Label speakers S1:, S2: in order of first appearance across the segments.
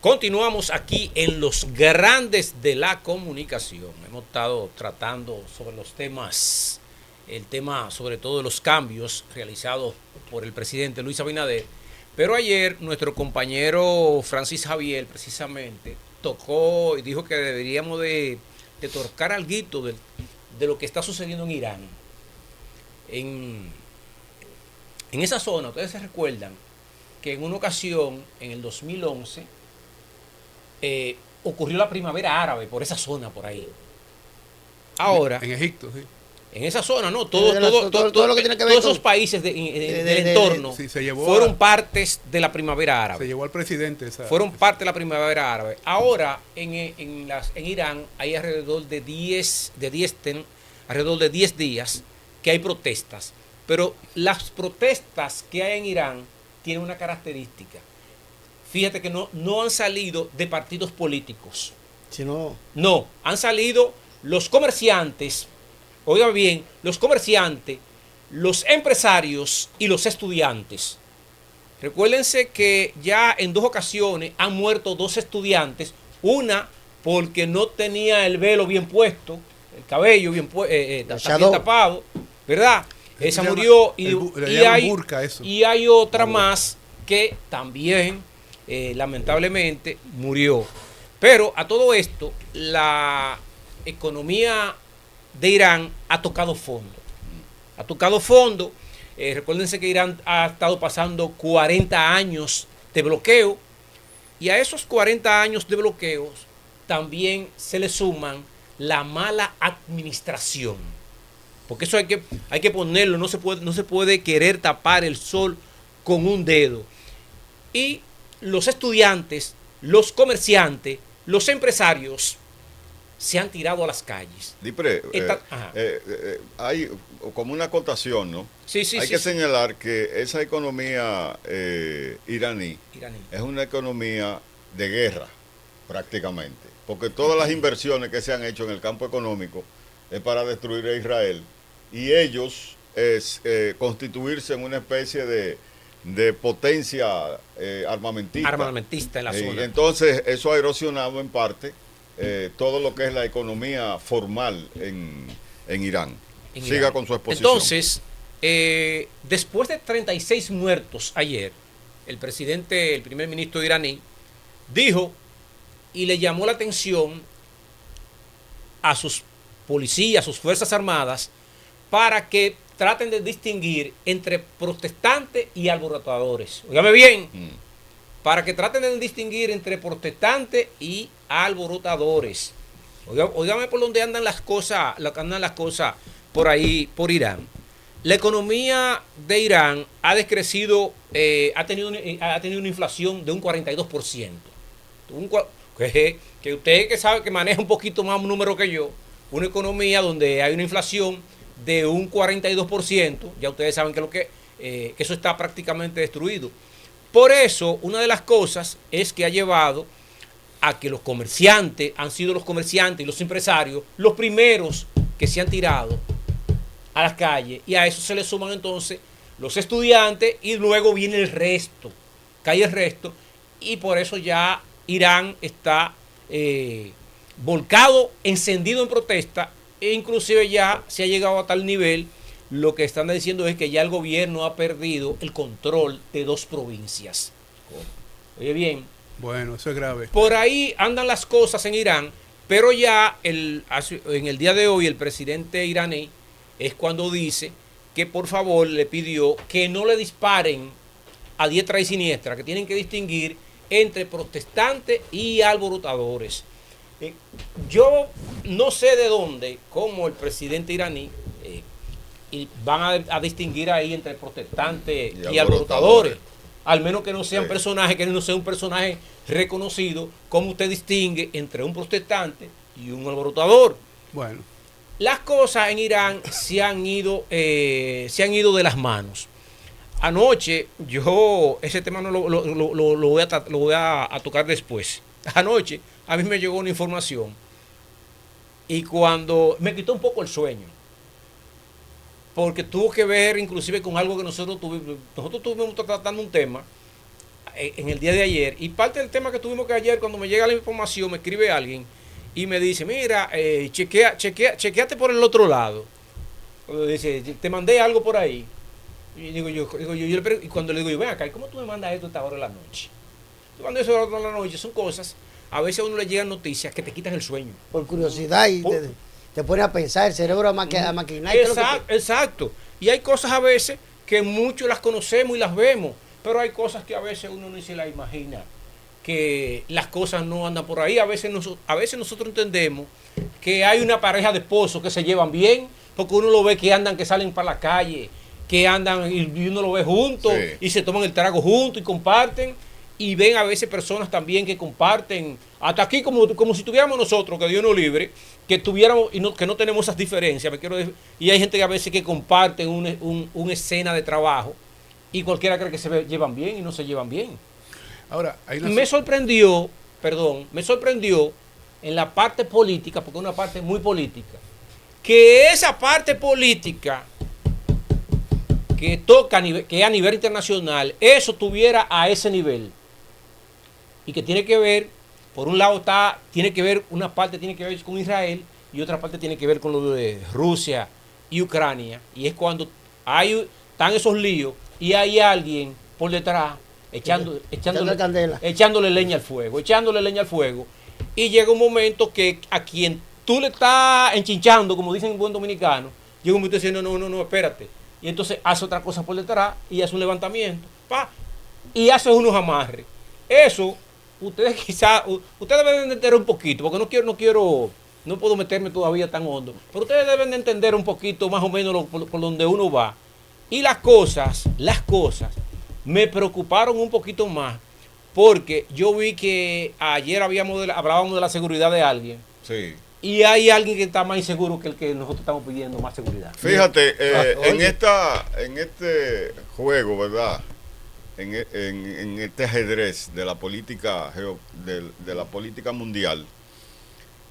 S1: Continuamos aquí en los grandes de la comunicación. Hemos estado tratando sobre los temas, el tema sobre todo de los cambios realizados por el presidente Luis Abinader. Pero ayer nuestro compañero Francis Javier precisamente tocó y dijo que deberíamos de tocar alguito de lo que está sucediendo en Irán. En esa zona, ustedes se recuerdan que en una ocasión, en el 2011, ocurrió la primavera árabe por esa zona, por ahí. Ahora,
S2: en Egipto, sí.
S1: En esa zona, ¿no?
S3: Todo lo que tiene que ver
S1: todos esos países del entorno
S2: sí,
S1: fueron partes de la primavera árabe.
S2: Se llevó al presidente.
S1: Fueron parte de la primavera árabe. Ahora, en Irán hay alrededor de 10 días que hay protestas. Pero las protestas que hay en Irán tienen una característica. Fíjate que no han salido de partidos políticos. No, han salido los comerciantes, oiga bien, los comerciantes, los empresarios y los estudiantes. Recuérdense que ya en 2 ocasiones han muerto 2 estudiantes, una porque no tenía el velo bien puesto, el cabello bien tapado, ¿verdad? Esa murió y hay otra más que también lamentablemente murió. Pero a todo esto, la economía de Irán ha tocado fondo. Ha tocado fondo. Recuérdense que Irán ha estado pasando 40 años de bloqueo. Y a esos 40 años de bloqueos también se le suman la mala administración. Porque eso hay que ponerlo. No se puede querer tapar el sol con un dedo. Y los estudiantes, los comerciantes, los empresarios se han tirado a las calles.
S4: Dipre, hay como una acotación, ¿no? Hay que señalar que esa economía iraní es una economía de guerra, prácticamente. Porque todas las inversiones que se han hecho en el campo económico es para destruir a Israel. Y ellos constituirse en una especie de potencia armamentista en la zona. Entonces, eso ha erosionado en parte todo lo que es la economía formal en Irán. Siga con su exposición.
S1: Entonces, después de 36 muertos ayer, el primer ministro iraní, dijo y le llamó la atención a sus policías, a sus fuerzas armadas, para que traten de distinguir entre protestantes y alborotadores. Óigame bien, para que traten de distinguir entre protestantes y alborotadores. Óigame por dónde andan las cosas, por ahí, por Irán. La economía de Irán ha decrecido, ha tenido una inflación de un 42%. Que usted que sabe que maneja un poquito más un número que yo, una economía donde hay una inflación de un 42%, ya ustedes saben que eso está prácticamente destruido. Por eso, una de las cosas es que ha llevado a que los comerciantes, han sido los comerciantes y los empresarios los primeros que se han tirado a las calles, y a eso se le suman entonces los estudiantes y luego viene el resto, cae el resto, y por eso ya Irán está volcado, encendido en protesta, e inclusive ya se ha llegado a tal nivel, lo que están diciendo es que ya el gobierno ha perdido el control de 2 provincias. Oye bien.
S2: Bueno, eso es grave.
S1: Por ahí andan las cosas en Irán, pero ya en el día de hoy el presidente iraní es cuando dice que por favor le pidió que no le disparen a diestra y siniestra, que tienen que distinguir entre protestantes y alborotadores. Yo no sé de dónde, como el presidente iraní, y van a distinguir ahí entre protestantes y alborotadores. Al menos que no sean personajes, que no sea un personaje reconocido, como usted distingue entre un protestante y un alborotador.
S2: Bueno.
S1: Las cosas en Irán se han ido de las manos. Anoche, ese tema no lo voy a tocar después. Anoche a mí me llegó una información y cuando me quitó un poco el sueño, porque tuvo que ver inclusive con algo que nosotros estuvimos tratando un tema en el día de ayer, y parte del tema que tuvimos que ayer, cuando me llega la información, me escribe alguien y me dice, mira, chequeate por el otro lado. Dice, te mandé algo por ahí. Y digo yo y cuando le digo yo, ven acá, ¿cómo tú me mandas esto a esta hora de la noche? Tú mandas eso a esta hora de la noche, son cosas, a veces a uno le llegan noticias que te quitan el sueño.
S3: Por curiosidad y te pone a pensar, el cerebro a maquinar.
S1: Exacto. Y hay cosas a veces que muchos las conocemos y las vemos, pero hay cosas que a veces uno ni se las imagina, que las cosas no andan por ahí. A veces nosotros entendemos que hay una pareja de esposos que se llevan bien, porque uno lo ve que andan, que salen para la calle, que andan y uno lo ve juntos, sí, y se toman el trago juntos y comparten, y ven a veces personas también que comparten, hasta aquí como si tuviéramos nosotros, que Dios nos libre, que tuviéramos que no tenemos esas diferencias, y hay gente que a veces que comparten una escena de trabajo, y cualquiera cree que se llevan bien y no se llevan bien.
S2: Ahora,
S1: me sorprendió en la parte política, porque es una parte muy política, que esa parte política que toca, que a nivel internacional, eso tuviera a ese nivel. Y que tiene que ver, por un lado una parte tiene que ver con Israel y otra parte tiene que ver con lo de Rusia y Ucrania. Y es cuando están esos líos y hay alguien por detrás echándole leña al fuego. Y llega un momento que a quien tú le estás enchinchando, como dicen en buen dominicano, llega un momento diciendo, no, espérate. Y entonces hace otra cosa por detrás y hace un levantamiento, y hace unos amarres. Eso, ustedes deben de entender un poquito, porque no puedo meterme todavía tan hondo, pero ustedes deben de entender un poquito más o menos por donde uno va. Y las cosas me preocuparon un poquito más, porque yo vi que ayer hablábamos de la seguridad de alguien.
S4: Sí.
S1: Y hay alguien que está más inseguro que el que nosotros estamos pidiendo más seguridad.
S4: Fíjate, en este juego, ¿verdad? En este ajedrez de la política de la política mundial,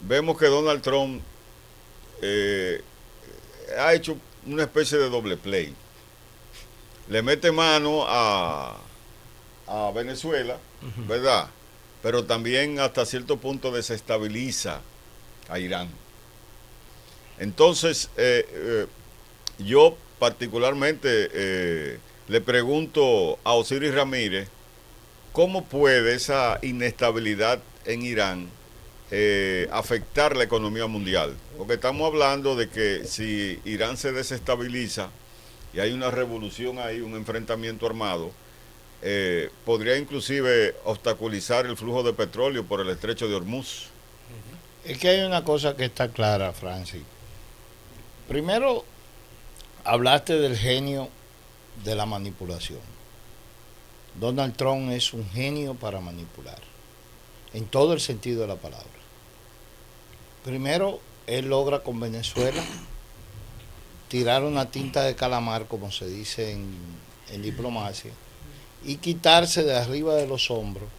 S4: vemos que Donald Trump ha hecho una especie de doble play. Le mete mano a Venezuela, ¿verdad? Pero también hasta cierto punto desestabiliza a Irán. Entonces, yo particularmente le pregunto a Osiris Ramírez, ¿cómo puede esa inestabilidad en Irán afectar la economía mundial? Porque estamos hablando de que si Irán se desestabiliza y hay una revolución ahí, un enfrentamiento armado, podría inclusive obstaculizar el flujo de petróleo por el estrecho de Hormuz.
S5: Es que hay una cosa que está clara, Francis. Primero, hablaste del genio de la manipulación. Donald Trump es un genio para manipular, en todo el sentido de la palabra. Primero, él logra con Venezuela tirar una tinta de calamar, como se dice en diplomacia, y quitarse de arriba de los hombros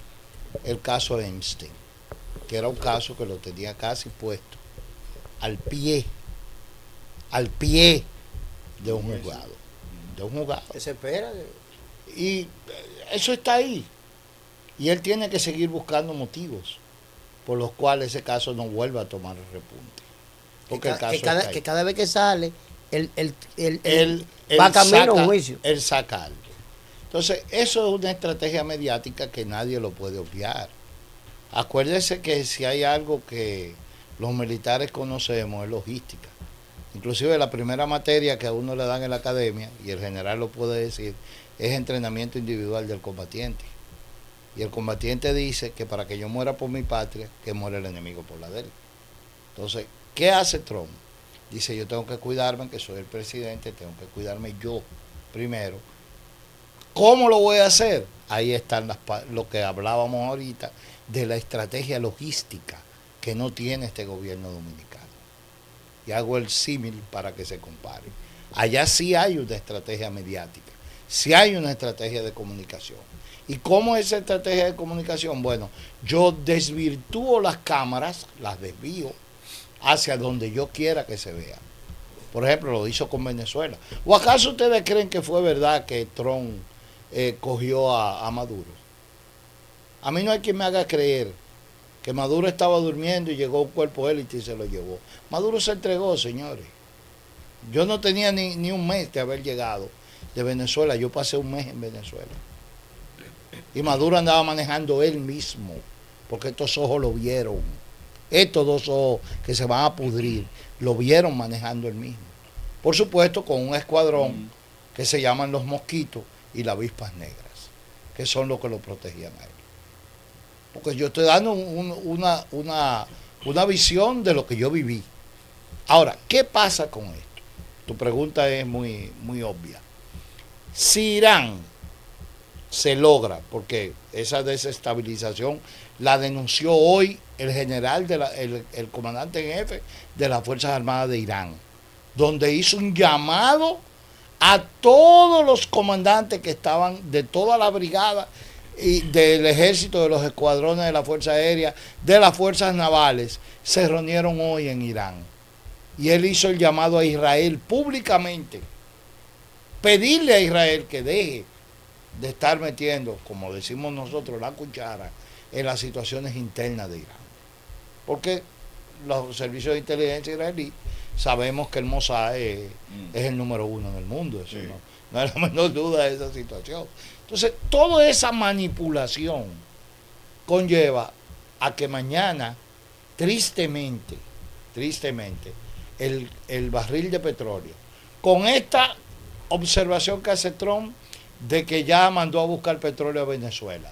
S5: el caso Epstein, que era un caso que lo tenía casi puesto al pie de un juzgado.
S3: Que se espera.
S5: Y eso está ahí. Y él tiene que seguir buscando motivos por los cuales ese caso no vuelva a tomar el repunte. Porque
S3: que cada vez que sale, él va camino a un juicio.
S5: Él saca algo. Entonces, eso es una estrategia mediática que nadie lo puede obviar. Acuérdese que si hay algo que los militares conocemos es logística. Inclusive la primera materia que a uno le dan en la academia, y el general lo puede decir, es entrenamiento individual del combatiente. Y el combatiente dice que para que yo muera por mi patria, que muera el enemigo por la de él. Entonces, ¿qué hace Trump? Dice, yo tengo que cuidarme, que soy el presidente, tengo que cuidarme yo primero. ¿Cómo lo voy a hacer? Ahí están lo que hablábamos ahorita de la estrategia logística que no tiene este gobierno dominicano. Y hago el símil para que se compare. Allá sí hay una estrategia mediática, sí hay una estrategia de comunicación. ¿Y cómo es esa estrategia de comunicación? Bueno, yo desvirtúo las cámaras, las desvío hacia donde yo quiera que se vean. Por ejemplo, lo hizo con Venezuela. ¿O acaso ustedes creen que fue verdad que Trump cogió a Maduro? A mí no hay quien me haga creer que Maduro estaba durmiendo y llegó un cuerpo élite y se lo llevó. Maduro se entregó, señores. Yo no tenía ni un mes de haber llegado de Venezuela. Yo pasé un mes en Venezuela. Y Maduro andaba manejando él mismo, porque estos ojos lo vieron. Estos dos ojos que se van a pudrir, lo vieron manejando él mismo. Por supuesto, con un escuadrón que se llaman los mosquitos y las avispas negras, que son los que lo protegían a él. Porque yo estoy dando una visión de lo que yo viví. Ahora, ¿qué pasa con esto? Tu pregunta es muy, muy obvia. Si Irán se logra, porque esa desestabilización la denunció hoy el general, el comandante en jefe de las Fuerzas Armadas de Irán, donde hizo un llamado a todos los comandantes que estaban de toda la brigada y del ejército, de los escuadrones de la Fuerza Aérea, de las fuerzas navales, se reunieron hoy en Irán. Y él hizo el llamado a Israel públicamente, pedirle a Israel que deje de estar metiendo, como decimos nosotros, la cuchara en las situaciones internas de Irán. Porque los servicios de inteligencia israelí sabemos que el Mossad es el número 1 en el mundo, eso sí. No hay la menor duda de esa situación. Entonces, toda esa manipulación conlleva a que mañana, tristemente, el barril de petróleo, con esta observación que hace Trump de que ya mandó a buscar petróleo a Venezuela,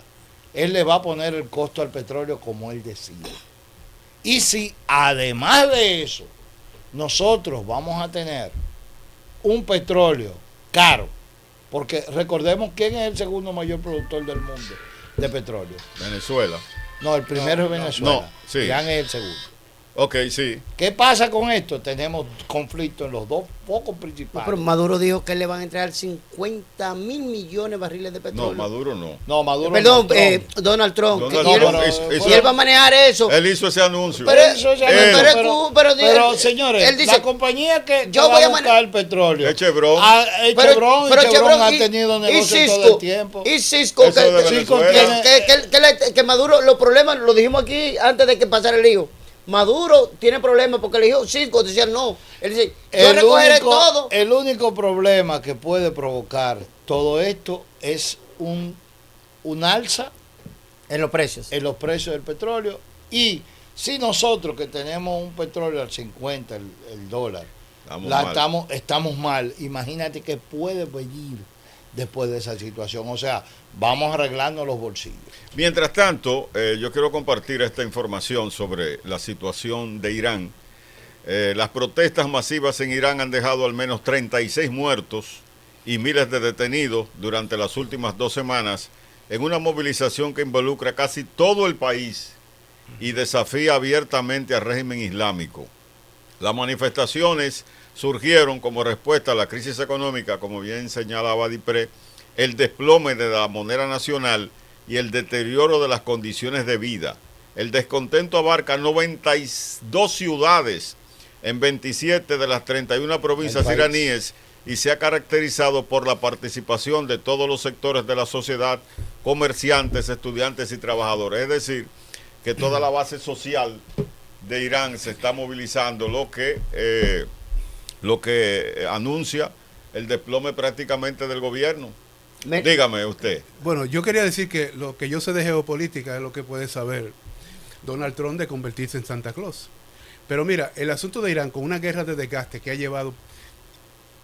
S5: él le va a poner el costo al petróleo como él decide. Y si además de eso nosotros vamos a tener un petróleo caro, porque recordemos quién es el segundo mayor productor del mundo de petróleo.
S4: Venezuela.
S5: No, el primero es Venezuela.
S4: No, sí.
S5: Irán es el segundo.
S4: Ok, sí.
S5: ¿Qué pasa con esto? Tenemos conflicto en los dos focos principales.
S3: Pero Maduro dijo que le van a entregar 50 mil millones de barriles de petróleo.
S4: No, Maduro no.
S5: No, Maduro
S3: Perdón,
S5: no.
S3: Donald Trump.
S4: Y
S3: él va a manejar eso.
S4: Él hizo ese anuncio.
S5: Pero señores, él dice, la compañía que va a buscar el petróleo.
S4: Es Chevron.
S5: Chevron ha tenido negocios todo el tiempo.
S3: Y Cisco, que Maduro, los problemas, lo dijimos aquí antes de que pasara el lío. Maduro tiene problemas porque le dijo Cisco, decían no. Él dice, yo recogeré todo.
S5: El único problema que puede provocar todo esto es un alza
S3: en los precios
S5: del petróleo. Y si nosotros que tenemos un petróleo al 50, el dólar, estamos mal, imagínate que puede venir después de esa situación. O sea, vamos arreglando los bolsillos.
S4: Mientras tanto, yo quiero compartir esta información sobre la situación de Irán. Las protestas masivas en Irán han dejado al menos 36 muertos y miles de detenidos durante las últimas 2 semanas en una movilización que involucra casi todo el país y desafía abiertamente al régimen islámico. Las manifestaciones surgieron como respuesta a la crisis económica, como bien señalaba Dipré, el desplome de la moneda nacional y el deterioro de las condiciones de vida. El descontento abarca 92 ciudades en 27 de las 31 provincias iraníes y se ha caracterizado por la participación de todos los sectores de la sociedad, comerciantes, estudiantes y trabajadores. Es decir, que toda la base social de Irán se está movilizando, lo que anuncia el desplome prácticamente del gobierno. Dígame usted.
S2: Bueno, yo quería decir que lo que yo sé de geopolítica es lo que puede saber Donald Trump de convertirse en Santa Claus. Pero mira, el asunto de Irán con una guerra de desgaste que ha llevado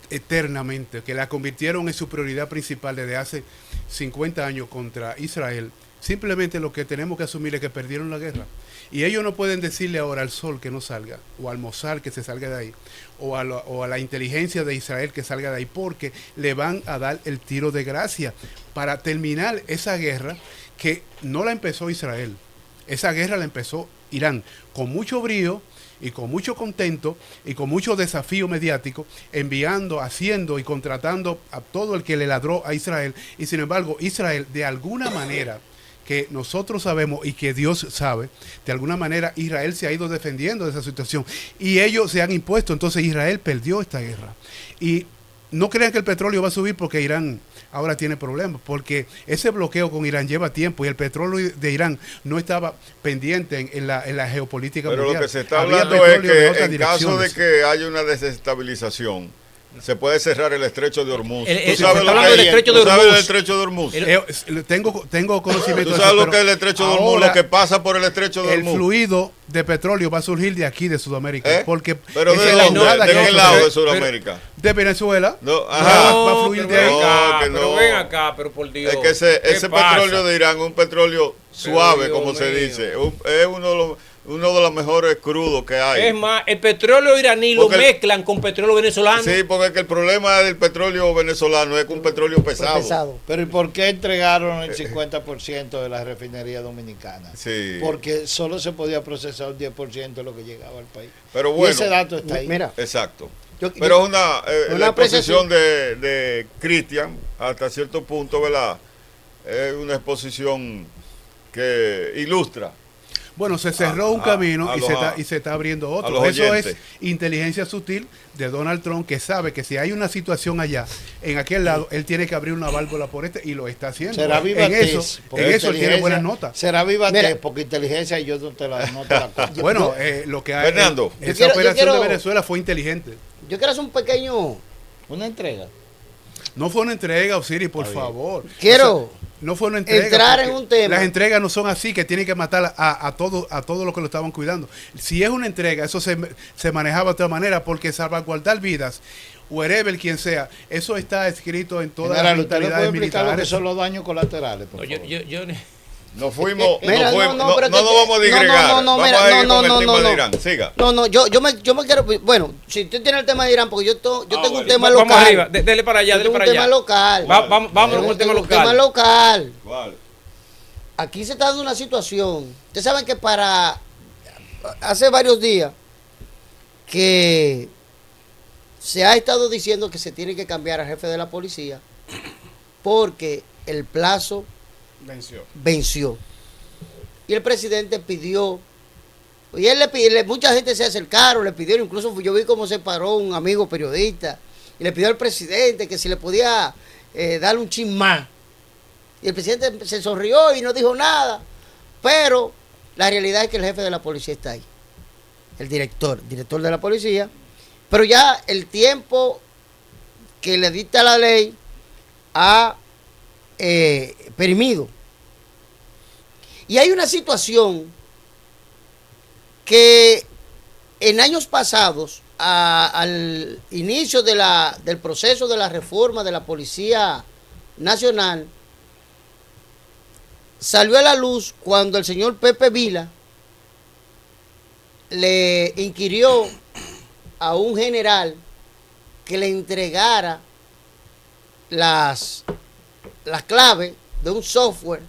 S2: eternamente, que la convirtieron en su prioridad principal desde hace 50 años contra Israel, simplemente lo que tenemos que asumir es que perdieron la guerra. Y ellos no pueden decirle ahora al sol que no salga, o al Mossad que se salga de ahí, o a la inteligencia de Israel que salga de ahí, porque le van a dar el tiro de gracia para terminar esa guerra que no la empezó Israel. Esa guerra la empezó Irán, con mucho brío y con mucho contento y con mucho desafío mediático, enviando, haciendo y contratando a todo el que le ladró a Israel. Y sin embargo, Israel, de alguna manera, que nosotros sabemos y que Dios sabe, de alguna manera Israel se ha ido defendiendo de esa situación y ellos se han impuesto. Entonces Israel perdió esta guerra. Y no crean que el petróleo va a subir porque Irán ahora tiene problemas, porque ese bloqueo con Irán lleva tiempo y el petróleo de Irán no estaba pendiente en la geopolítica mundial.
S4: Pero lo que se está hablando es que en caso de que haya una desestabilización, se puede cerrar el estrecho de Hormuz. ¿Tú sabes lo que es el estrecho de Hormuz?
S2: Tengo conocimiento
S4: de eso. ¿Tú sabes lo que es el estrecho de Hormuz? Lo que pasa por el estrecho de Hormuz.
S2: El fluido de petróleo va a surgir de aquí, de Sudamérica. Porque
S4: ¿pero de dónde? ¿De qué lado de Sudamérica?
S2: De Venezuela.
S4: No,
S2: va a fluir de ahí.
S1: Pero ven acá, pero por Dios.
S4: Es que ese petróleo de Irán es un petróleo suave, como se dice. Es uno de los mejores crudos que hay.
S1: Es más, el petróleo iraní lo mezclan con petróleo venezolano.
S4: Sí, porque es que el problema del petróleo venezolano es que un petróleo pesado.
S5: Pero ¿y por qué entregaron el 50% de la refinería dominicana?
S4: Sí.
S5: Porque solo se podía procesar un 10% de lo que llegaba al país.
S4: Pero bueno,
S5: y ese dato está ahí.
S3: Mira,
S4: exacto. Pero es la exposición de Cristian, hasta cierto punto, ¿verdad? Es una exposición que ilustra.
S2: Bueno, se cerró un camino y se está abriendo otro. Eso es inteligencia sutil de Donald Trump, que sabe que si hay una situación allá, en aquel lado, él tiene que abrir una válvula por y lo está haciendo.
S5: Será
S2: en eso él tiene buenas notas.
S5: Será viva porque inteligencia yo no te la compro.
S2: Bueno, lo que hay,
S4: Fernando,
S2: esa operación de Venezuela fue inteligente.
S3: Yo quiero hacer
S5: una entrega.
S2: No fue una entrega, Osiris, por favor. No fue una entrega.
S3: Entrar en un tema.
S2: Las entregas no son así, que tienen que matar a todos los que lo estaban cuidando. Si es una entrega, eso se manejaba de otra manera, porque salvaguardar vidas, wherever quien sea, eso está escrito en todas las mentalidades militares.
S5: Lo que son los daños colaterales, por favor.
S4: No fuimos, no vamos a digregar.
S3: No,
S4: vamos a ir con el tema de Irán. Siga.
S3: Yo me quiero. Bueno, si usted tiene el tema de Irán, porque yo tengo un tema local.
S1: Vamos arriba, dele para allá, dele para allá.
S3: Un tema local.
S1: Vamos con el tema local.
S3: Un tema local.
S4: ¿Cuál?
S3: Aquí se está dando una situación. Ustedes saben que hace varios días que se ha estado diciendo que se tiene que cambiar al jefe de la policía porque el plazo venció. Y el presidente pidió, y él le pidió, mucha gente se acercaron, le pidieron, incluso yo vi cómo se paró un amigo periodista y le pidió al presidente que si le podía darle un chin más. Y el presidente se sonrió y no dijo nada, pero la realidad es que el jefe de la policía está ahí, el director de la policía, pero ya el tiempo que le dicta la ley ha perimido. Y hay una situación que en años pasados, al inicio del proceso de la reforma de la Policía Nacional, salió a la luz cuando el señor Pepe Vila le inquirió a un general que le entregara las claves de un software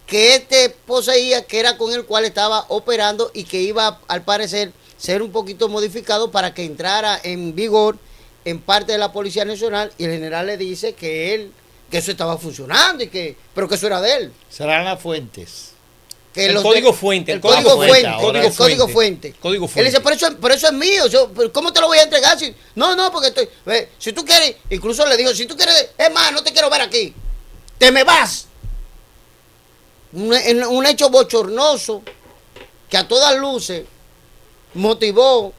S3: que poseía, que era con el cual estaba operando y que iba al parecer ser un poquito modificado para que entrara en vigor en parte de la Policía Nacional, y el general le dice que eso estaba funcionando pero que eso era de él.
S5: Serán las fuentes.
S1: El código fuente.
S3: El código fuente. Él dice, pero eso es mío. ¿Cómo te lo voy a entregar? No, porque si tú quieres, incluso le dijo, si tú quieres, es más, no te quiero ver aquí. Te me vas. Un hecho bochornoso que a todas luces motivó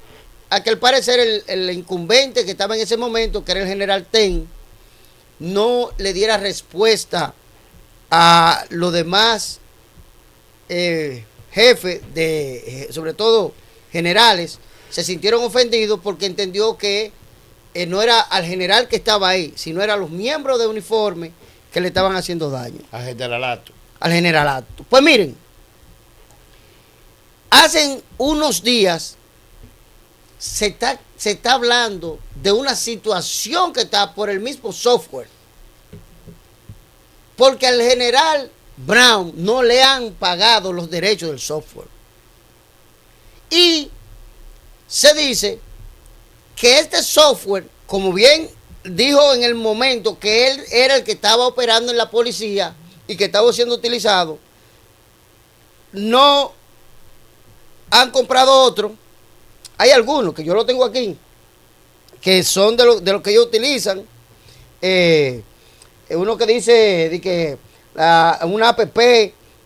S3: a que al parecer el incumbente que estaba en ese momento, que era el general Ten, no le diera respuesta a los demás jefes, sobre todo generales. Se sintieron ofendidos porque entendió que no era al general que estaba ahí, sino eran los miembros de uniforme que le estaban haciendo daño. Al generalato. Pues miren, hace unos días se está hablando de una situación que está por el mismo software. Porque al general Brown no le han pagado los derechos del software. Y se dice que este software, como bien dijo en el momento que él era el que estaba operando en la policía y que estaba siendo utilizado, no han comprado otro. Hay algunos que yo lo tengo aquí, que son de lo que ellos utilizan, uno que dice de que una app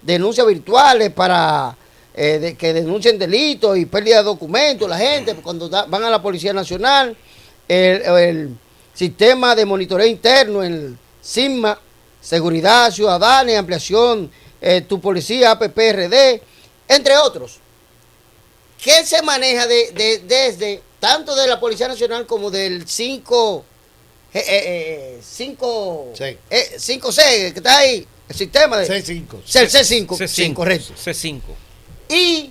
S3: denuncias virtuales para que denuncien delitos y pérdida de documentos, la gente cuando van a la Policía Nacional, el sistema de monitoreo interno, el SIGMA, Seguridad Ciudadana y Ampliación, Tu Policía, APPRD, entre otros. ¿Qué se maneja desde tanto de la Policía Nacional como del 5C, que está ahí, el sistema de C5, correcto.
S1: C5.
S3: Y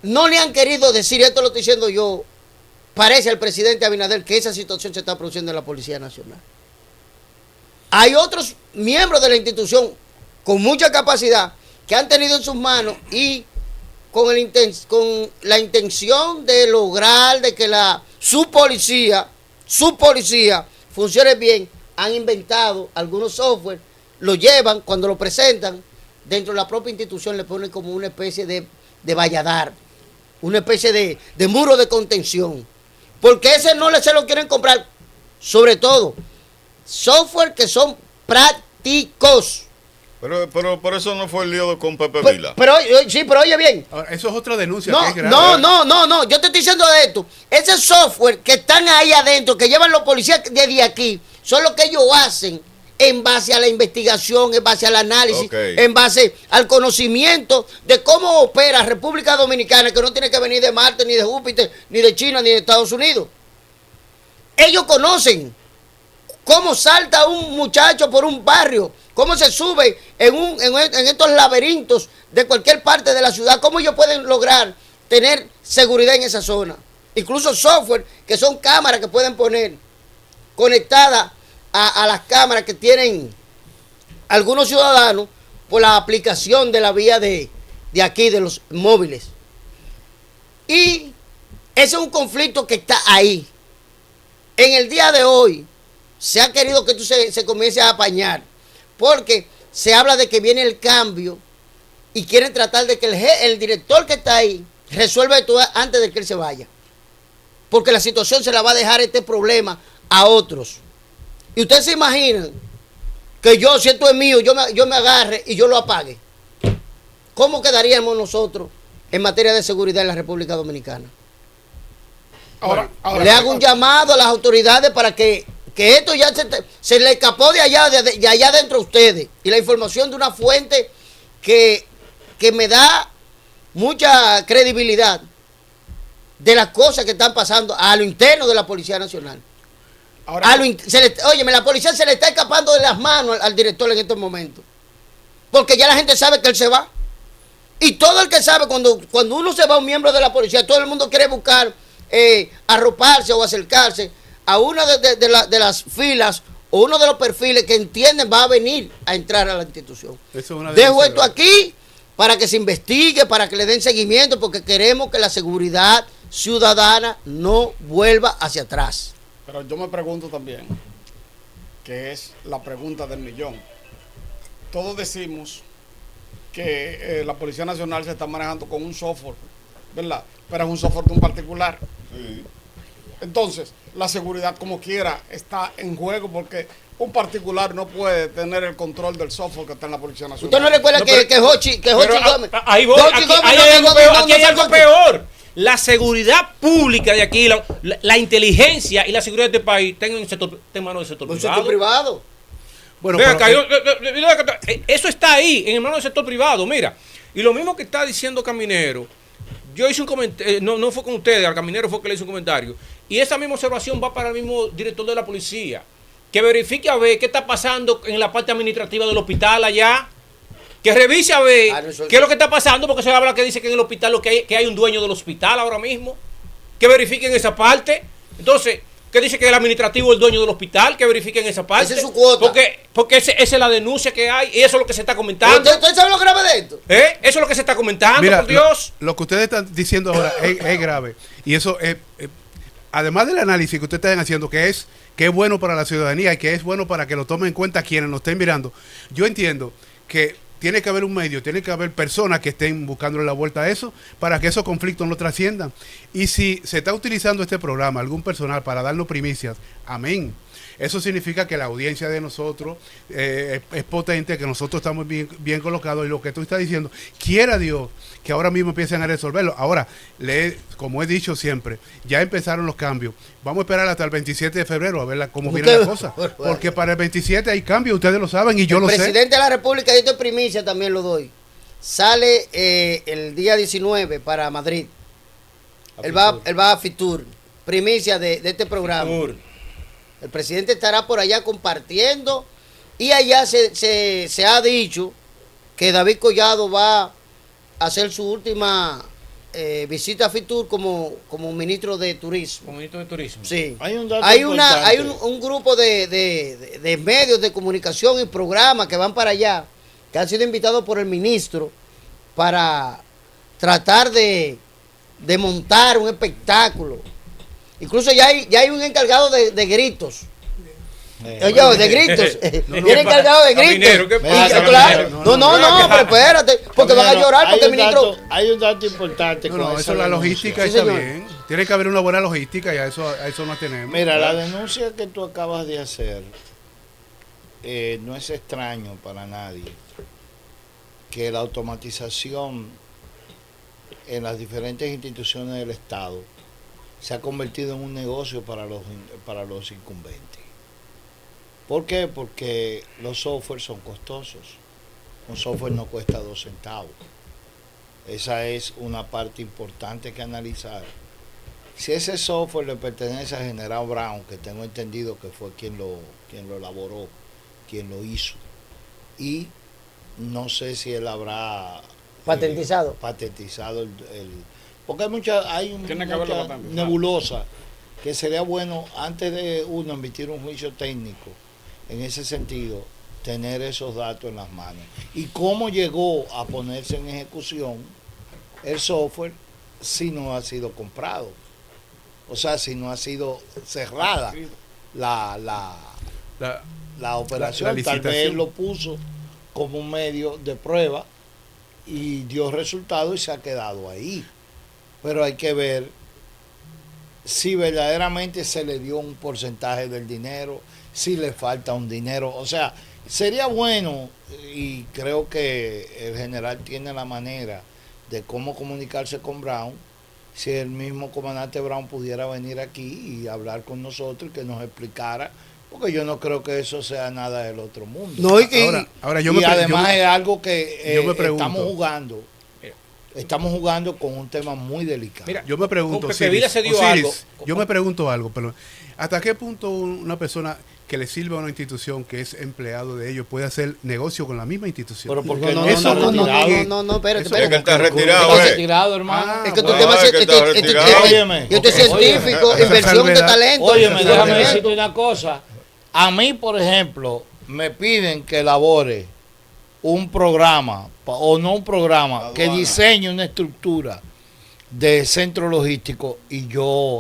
S3: no le han querido decir, esto lo estoy diciendo yo, parece al presidente Abinader que esa situación se está produciendo en la Policía Nacional. Hay otros miembros de la institución con mucha capacidad que han tenido en sus manos y con la intención de lograr de que su policía funcione bien, han inventado algunos software, lo llevan, cuando lo presentan, dentro de la propia institución le ponen como una especie de valladar, una especie de muro de contención, porque ese no se lo quieren comprar, sobre todo software que son prácticos.
S4: Pero por eso no fue el lío con Pepe Vila.
S3: Pero oye bien.
S2: Ahora, eso es otra denuncia.
S3: No,
S2: que es grave.
S3: No, yo te estoy diciendo de esto. Ese software que están ahí adentro, que llevan los policías desde aquí, son lo que ellos hacen en base a la investigación, en base al análisis, en base al conocimiento de cómo opera República Dominicana, que no tiene que venir de Marte, ni de Júpiter, ni de China, ni de Estados Unidos. Ellos conocen cómo salta un muchacho por un barrio, cómo se sube en estos laberintos de cualquier parte de la ciudad, cómo ellos pueden lograr tener seguridad en esa zona. Incluso software que son cámaras que pueden poner conectadas a las cámaras que tienen algunos ciudadanos por la aplicación de la vía de aquí, de los móviles. Y ese es un conflicto que está ahí. En el día de hoy se ha querido que esto se comience a apañar, porque se habla de que viene el cambio y quieren tratar de que el director que está ahí resuelva esto antes de que él se vaya, porque la situación se la va a dejar este problema a otros. Y ustedes se imaginan que yo, si esto es mío, yo me agarre y yo lo apague. ¿Cómo quedaríamos nosotros en materia de seguridad en la República Dominicana? Ahora le hago un llamado a las autoridades para que esto ya se le escapó de allá dentro a ustedes. Y la información de una fuente que me da mucha credibilidad de las cosas que están pasando a lo interno de la Policía Nacional. Óyeme, la policía se le está escapando de las manos al director en estos momentos. Porque ya la gente sabe que él se va. Y todo el que sabe, cuando uno se va, un miembro de la policía, todo el mundo quiere buscar arroparse o acercarse a una de las filas o uno de los perfiles que entienden va a venir a entrar a la institución. Dejo esto aquí para que se investigue, para que le den seguimiento, porque queremos que la seguridad ciudadana no vuelva hacia atrás.
S6: Pero yo me pregunto también, que es la pregunta del millón. Todos decimos que la Policía Nacional se está manejando con un software, ¿verdad? Pero es un software de un particular. Sí. Entonces, la seguridad como quiera está en juego, porque un particular no puede tener el control del software que está en la Policía Nacional.
S3: ¿Usted no recuerda que Jochi Gómez?
S1: Ahí voy, aquí hay algo peor. La seguridad pública de aquí, la inteligencia y la seguridad de este país está en manos del sector privado.
S3: Bueno,
S1: eso está ahí, en manos del sector privado, mira. Y lo mismo que está diciendo Caminero, yo hice un comentario, no fue con ustedes, al Caminero fue que le hice un comentario, y esa misma observación va para el mismo director de la policía, que verifique a ver qué está pasando en la parte administrativa del hospital allá, que revise a ver qué es lo que está pasando, porque se habla que dice que en el hospital que hay un dueño del hospital ahora mismo, que verifiquen esa parte. Entonces, que dice que el administrativo es el dueño del hospital, que verifiquen esa parte.
S3: Esa es su cuota.
S1: Porque esa es la denuncia que hay, y eso es lo que se está comentando.
S3: ¿Usted sabe lo grave de esto?
S1: Eso es lo que se está comentando.
S2: Mira,
S1: por Dios.
S2: Lo que ustedes están diciendo ahora es grave. Y eso, además del análisis que ustedes están haciendo, que es bueno para la ciudadanía y que es bueno para que lo tomen en cuenta quienes nos estén mirando, yo entiendo que tiene que haber un medio, tiene que haber personas que estén buscándole la vuelta a eso para que esos conflictos no trasciendan. Y si se está utilizando este programa, algún personal para darnos primicias, amén. Eso significa que la audiencia de nosotros es potente, que nosotros estamos bien colocados, y lo que tú estás diciendo, quiera Dios que ahora mismo empiecen a resolverlo. Ahora, como he dicho siempre, ya empezaron los cambios. Vamos a esperar hasta el 27 de febrero a ver cómo viene la cosa. Porque para el 27 hay cambios, ustedes lo saben y yo lo sé.
S3: El presidente de la República, y esto es primicia, también lo doy. Sale el día 19 para Madrid. Él va a Fitur. Primicia de este programa. El presidente estará por allá compartiendo. Y allá se ha dicho que David Collado va a hacer su última visita a Fitur como ministro de Turismo.
S1: Como ministro de Turismo.
S3: Sí. Hay un grupo de medios de comunicación y programas que van para allá, que han sido invitados por el ministro para tratar de montar un espectáculo. Incluso ya hay un encargado de gritos. Oye, de gritos. Viene encargado de gritos.
S1: Minero, ¿qué pasa?
S3: Claro. No, pero espérate, porque van a llorar porque el ministro...
S5: Hay un dato importante.
S2: No, eso es la logística, está bien. Tiene que haber una buena logística y a eso no tenemos.
S5: Mira, la denuncia que tú acabas de hacer no es extraño para nadie que la automatización en las diferentes instituciones del Estado se ha convertido en un negocio para los incumbentes. ¿Por qué? Porque los softwares son costosos. Un software no cuesta 2 centavos. Esa es una parte importante que analizar. Si ese software le pertenece a General Brown, que tengo entendido que fue quien lo elaboró, quien lo hizo, y no sé si él habrá
S3: patentizado
S5: porque hay mucha nebulosa que sería bueno, antes de uno emitir un juicio técnico en ese sentido, tener esos datos en las manos. Y cómo llegó a ponerse en ejecución el software si no ha sido comprado. O sea, si no ha sido cerrada la operación. Tal vez lo puso como un medio de prueba y dio resultado y se ha quedado ahí. Pero hay que ver si verdaderamente se le dio un porcentaje del dinero, si le falta un dinero. O sea, sería bueno, y creo que el general tiene la manera de cómo comunicarse con Brown, si el mismo comandante Brown pudiera venir aquí y hablar con nosotros y que nos explicara, porque yo no creo que eso sea nada del otro mundo.
S3: No,
S5: además es algo que estamos jugando con un tema muy delicado.
S2: Mira, yo me pregunto, yo me pregunto algo, pero ¿hasta qué punto una persona que le sirve a una institución que es empleado de ellos puede hacer negocio con la misma institución?
S5: Pero porque
S3: no, espérate.
S4: Es que está retirado,
S5: hermano.
S3: Es que tu tema yo estoy científico, inversión de talento.
S5: Óyeme, déjame decirte una cosa. A mí, por ejemplo, me piden que elabore un programa, o no un programa, que diseñe una estructura de centro logístico, y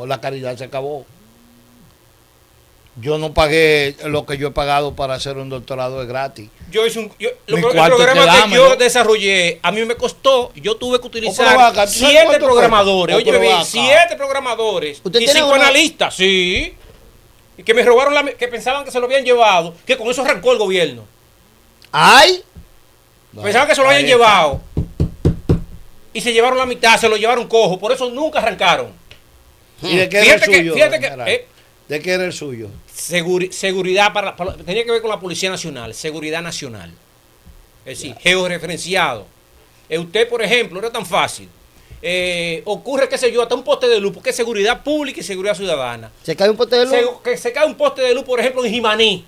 S5: la caridad se acabó. Yo no pagué lo que yo he pagado para hacer un doctorado, es gratis.
S1: Yo hice el programa que yo desarrollé, a mí me costó, yo tuve que utilizar 7 programadores, oye, 7 programadores y 5 analistas, sí, y que me robaron, que pensaban que se lo habían llevado, que con eso arrancó el gobierno.
S3: ¡Ay!
S1: Pensaban que se lo habían llevado y se llevaron la mitad, se lo llevaron cojo, por eso nunca arrancaron.
S5: ¿Y de qué era el suyo? ¿De qué era el suyo?
S1: Seguridad tenía que ver con la Policía Nacional, seguridad nacional. Es decir, georreferenciado. Usted, por ejemplo, no es tan fácil. Ocurre, qué sé yo, hasta un poste de luz, porque es seguridad pública y seguridad ciudadana.
S3: ¿Se cae un poste de luz?
S1: Se cae un poste de luz, por ejemplo, en Jimaní.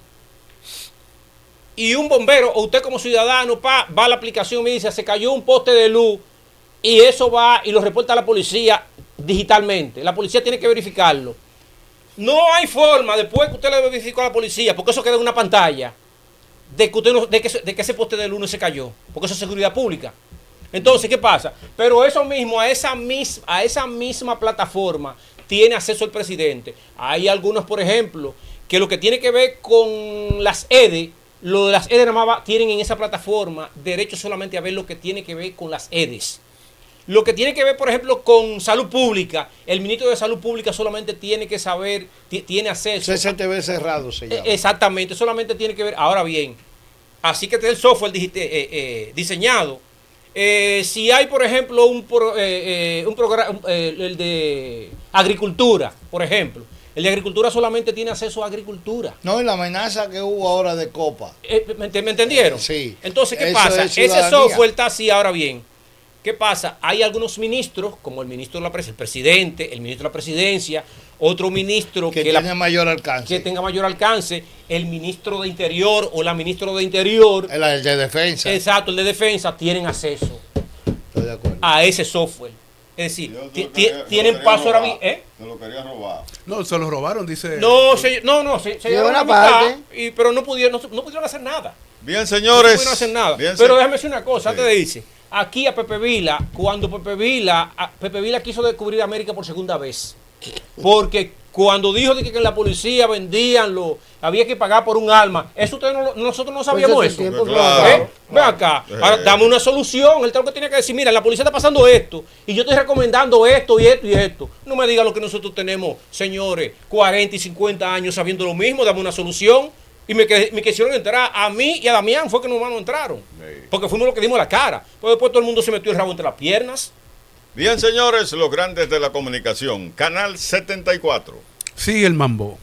S1: Y un bombero, o usted como ciudadano, va a la aplicación y me dice, se cayó un poste de luz, y eso va y lo reporta a la policía digitalmente. La policía tiene que verificarlo. No hay forma, después que usted le verificó a la policía, porque eso queda en una pantalla, de que ese poste de luz no se cayó, porque eso es seguridad pública. Entonces, ¿qué pasa? Pero eso mismo, a esa misma plataforma tiene acceso el presidente. Hay algunos, por ejemplo, que lo que tiene que ver con las EDE, lo de las EDE nada más tienen en esa plataforma derecho solamente a ver lo que tiene que ver con las EDEs. Lo que tiene que ver, por ejemplo, con salud pública, el ministro de Salud Pública solamente tiene que saber, tiene acceso.
S5: CCTV cerrado se llama.
S1: Exactamente, solamente tiene que ver. Ahora bien, así que el software diseñado. Si hay, por ejemplo, un programa, el de agricultura, por ejemplo. El de agricultura solamente tiene acceso a agricultura.
S5: No, y la amenaza que hubo ahora de Copa.
S1: ¿Me entendieron?
S5: Sí.
S1: Entonces, ¿qué pasa? Ese software está así. Ahora bien, ¿qué pasa? Hay algunos ministros, como el ministro de el presidente, el ministro de la presidencia, otro ministro
S5: que tenga mayor alcance.
S1: Que tenga mayor alcance, el ministro de Interior o la ministra de Interior.
S5: El de Defensa.
S1: Exacto, el de Defensa, tienen acceso a ese software. Es decir, tienen paso ahora mismo.
S4: Se lo querían robar.
S2: No, se lo robaron, dice.
S1: Se llevaron la mitad, pero no pudieron hacer nada.
S4: Bien, señores.
S1: No pudieron hacer nada. Pero déjame decir una cosa, antes de irse. Aquí a Pepe Vila, cuando Pepe Vila quiso descubrir América por segunda vez. Porque cuando dijo que en la policía vendían había que pagar por un arma, eso nosotros no sabíamos eso.
S4: Claro.
S1: Ven acá, ahora dame una solución. Él tengo que que decir, mira, la policía está pasando esto y yo estoy recomendando esto y esto y esto. No me diga lo que nosotros tenemos, señores, 40 y 50 años sabiendo lo mismo, dame una solución. Y me quisieron entrar a mí y a Damián, fue que no entraron. Porque fuimos los que dimos la cara. Pues después todo el mundo se metió el rabo entre las piernas.
S4: Bien, señores, los grandes de la comunicación. Canal 74.
S2: Sigue el mambo.